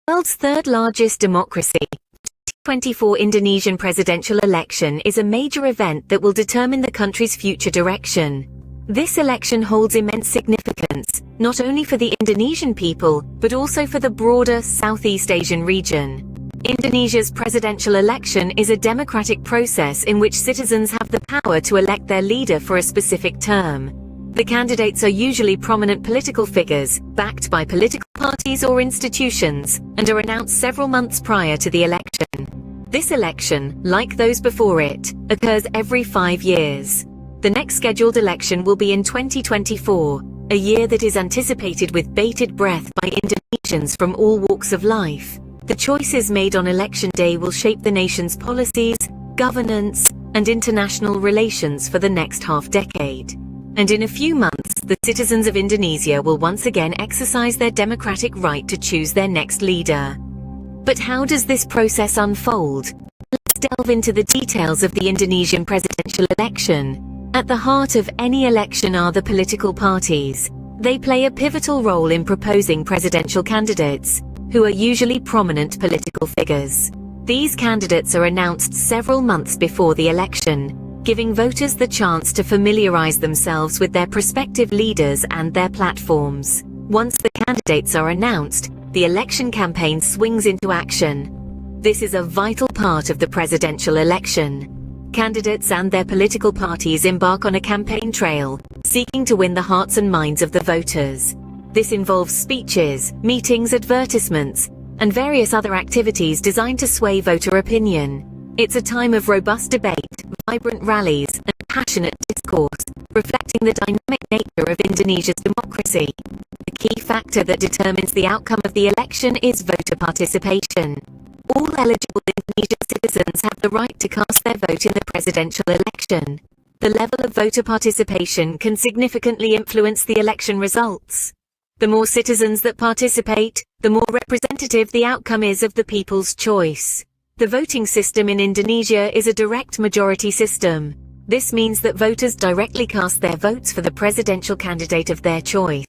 world's third largest democracy, the 2024 Indonesian presidential election is a major event that will determine the country's future direction. This election holds immense significance, not only for the Indonesian people, but also for the broader Southeast Asian region. Indonesia's presidential election is a democratic process in which citizens have the power to elect their leader for a specific term. The candidates are usually prominent political figures, backed by political parties or institutions, and are announced several months prior to the election. This election, like those before it, occurs every 5 years. The next scheduled election will be in 2024, a year that is anticipated with bated breath by Indonesians from all walks of life. The choices made on election day will shape the nation's policies, governance, and international relations for the next half-decade. And in a few months, the citizens of Indonesia will once again exercise their democratic right to choose their next leader. But how does this process unfold? Let's delve into the details of the Indonesian presidential election. At the heart of any election are the political parties. They play a pivotal role in proposing presidential candidates, who are usually prominent political figures. These candidates are announced several months before the election, giving voters the chance to familiarize themselves with their prospective leaders and their platforms. Once the candidates are announced, the election campaign swings into action. This is a vital part of the presidential election. Candidates and their political parties embark on a campaign trail, seeking to win the hearts and minds of the voters. This involves speeches, meetings, advertisements, and various other activities designed to sway voter opinion. It's a time of robust debate, vibrant rallies, and passionate discourse, reflecting the dynamic nature of Indonesia's democracy. The key factor that determines the outcome of the election is voter participation. All eligible Indonesian citizens have the right to cast their vote in the presidential election. The level of voter participation can significantly influence the election results. The more citizens that participate, the more representative the outcome is of the people's choice. The voting system in Indonesia is a direct majority system. This means that voters directly cast their votes for the presidential candidate of their choice.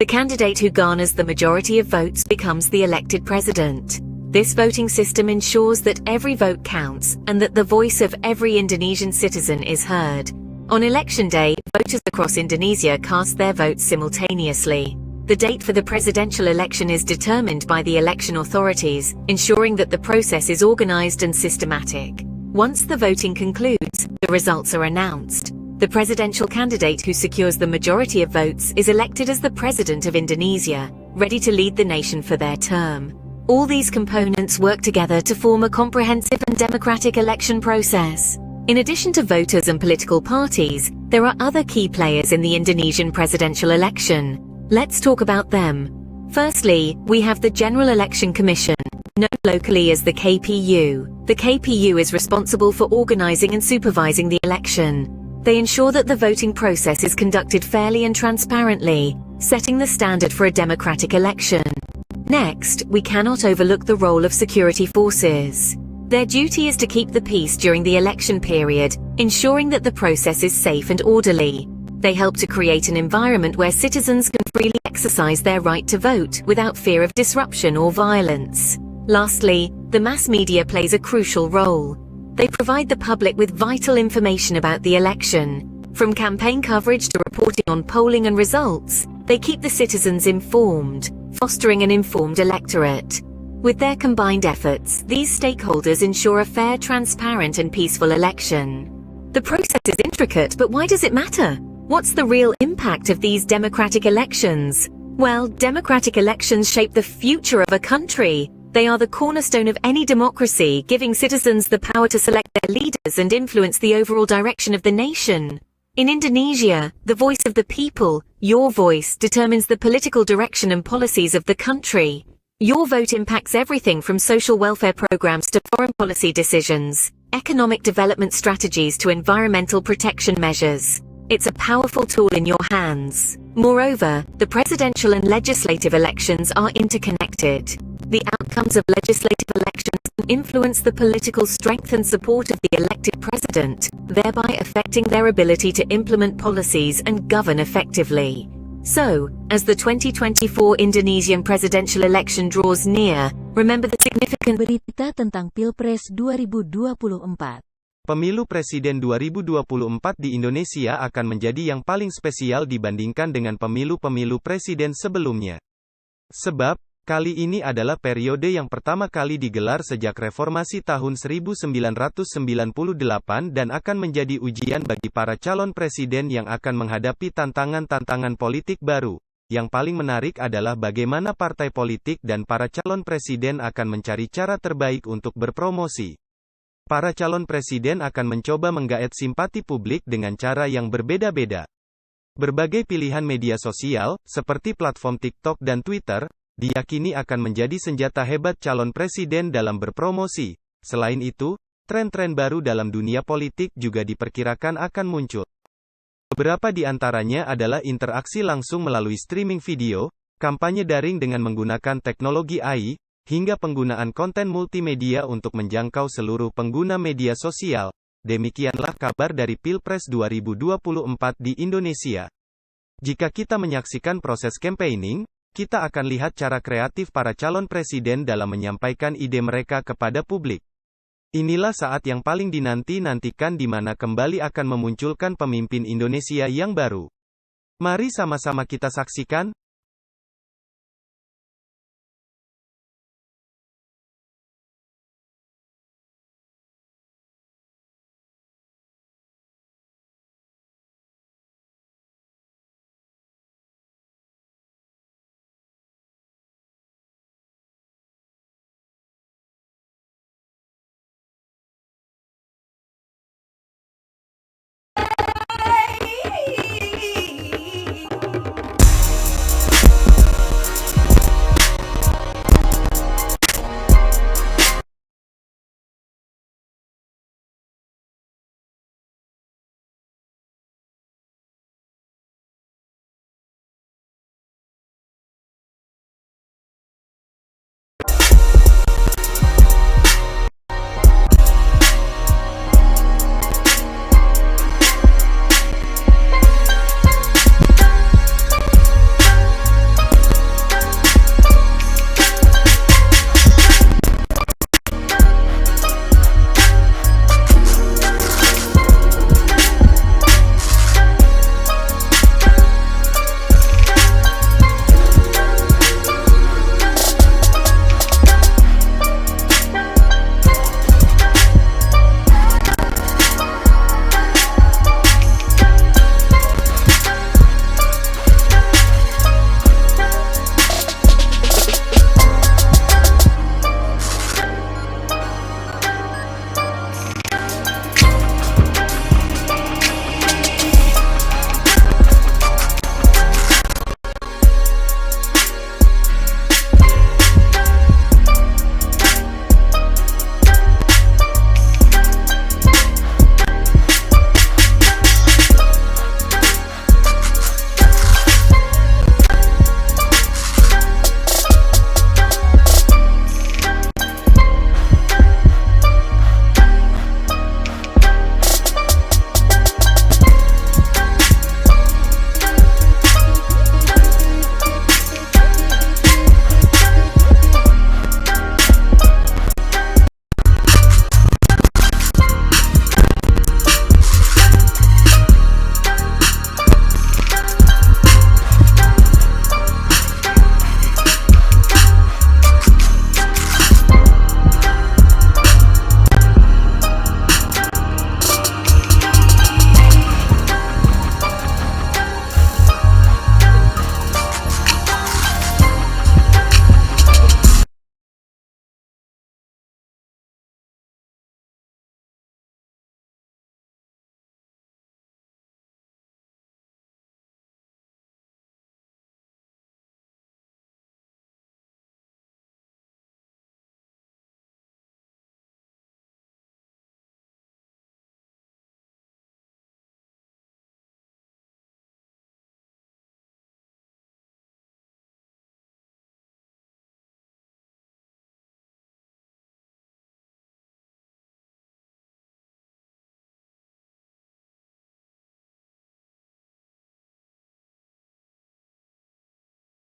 The candidate who garners the majority of votes becomes the elected president. This voting system ensures that every vote counts and that the voice of every Indonesian citizen is heard. On election day, voters across Indonesia cast their votes simultaneously. The date for the presidential election is determined by the election authorities, ensuring that the process is organized and systematic. Once the voting concludes, the results are announced. The presidential candidate who secures the majority of votes is elected as the president of Indonesia, ready to lead the nation for their term. All these components work together to form a comprehensive and democratic election process. In addition to voters and political parties, there are other key players in the Indonesian presidential election. Let's talk about them. Firstly, we have the General Election Commission, known locally as the KPU. The KPU is responsible for organizing and supervising the election. They ensure that the voting process is conducted fairly and transparently, setting the standard for a democratic election. Next, we cannot overlook the role of security forces. Their duty is to keep the peace during the election period, ensuring that the process is safe and orderly. They help to create an environment where citizens can freely exercise their right to vote without fear of disruption or violence. Lastly, the mass media plays a crucial role. They provide the public with vital information about the election. From campaign coverage to reporting on polling and results, they keep the citizens informed, fostering an informed electorate. With their combined efforts, these stakeholders ensure a fair, transparent, and peaceful election. The process is intricate, but why does it matter? What's the real impact of these democratic elections? Well, democratic elections shape the future of a country. They are the cornerstone of any democracy, giving citizens the power to select their leaders and influence the overall direction of the nation. In Indonesia, the voice of the people, your voice, determines the political direction and policies of the country. Your vote impacts everything from social welfare programs to foreign policy decisions, economic development strategies to environmental protection measures. It's a powerful tool in your hands. Moreover, the presidential and legislative elections are interconnected. The outcomes of legislative elections can influence the political strength and support of the elected president, thereby affecting their ability to implement policies and govern effectively. So, as the 2024 Indonesian presidential election draws near, remember the significant Berita tentang Pilpres 2024. Pemilu Presiden 2024 di Indonesia akan menjadi yang paling spesial dibandingkan dengan pemilu-pemilu presiden sebelumnya. Sebab, kali ini adalah periode yang pertama kali digelar sejak reformasi tahun 1998 dan akan menjadi ujian bagi para calon presiden yang akan menghadapi tantangan-tantangan politik baru. Yang paling menarik adalah bagaimana partai politik dan para calon presiden akan mencari cara terbaik untuk berpromosi. Para calon presiden akan mencoba menggaet simpati publik dengan cara yang berbeda-beda. Berbagai pilihan media sosial, seperti platform TikTok dan Twitter, diyakini akan menjadi senjata hebat calon presiden dalam berpromosi. Selain itu, tren-tren baru dalam dunia politik juga diperkirakan akan muncul. Beberapa di antaranya adalah interaksi langsung melalui streaming video, kampanye daring dengan menggunakan teknologi AI, hingga penggunaan konten multimedia untuk menjangkau seluruh pengguna media sosial. Demikianlah kabar dari Pilpres 2024 di Indonesia. Jika kita menyaksikan proses campaigning, kita akan lihat cara kreatif para calon presiden dalam menyampaikan ide mereka kepada publik. Inilah saat yang paling dinanti-nantikan di mana kembali akan memunculkan pemimpin Indonesia yang baru. Mari sama-sama kita saksikan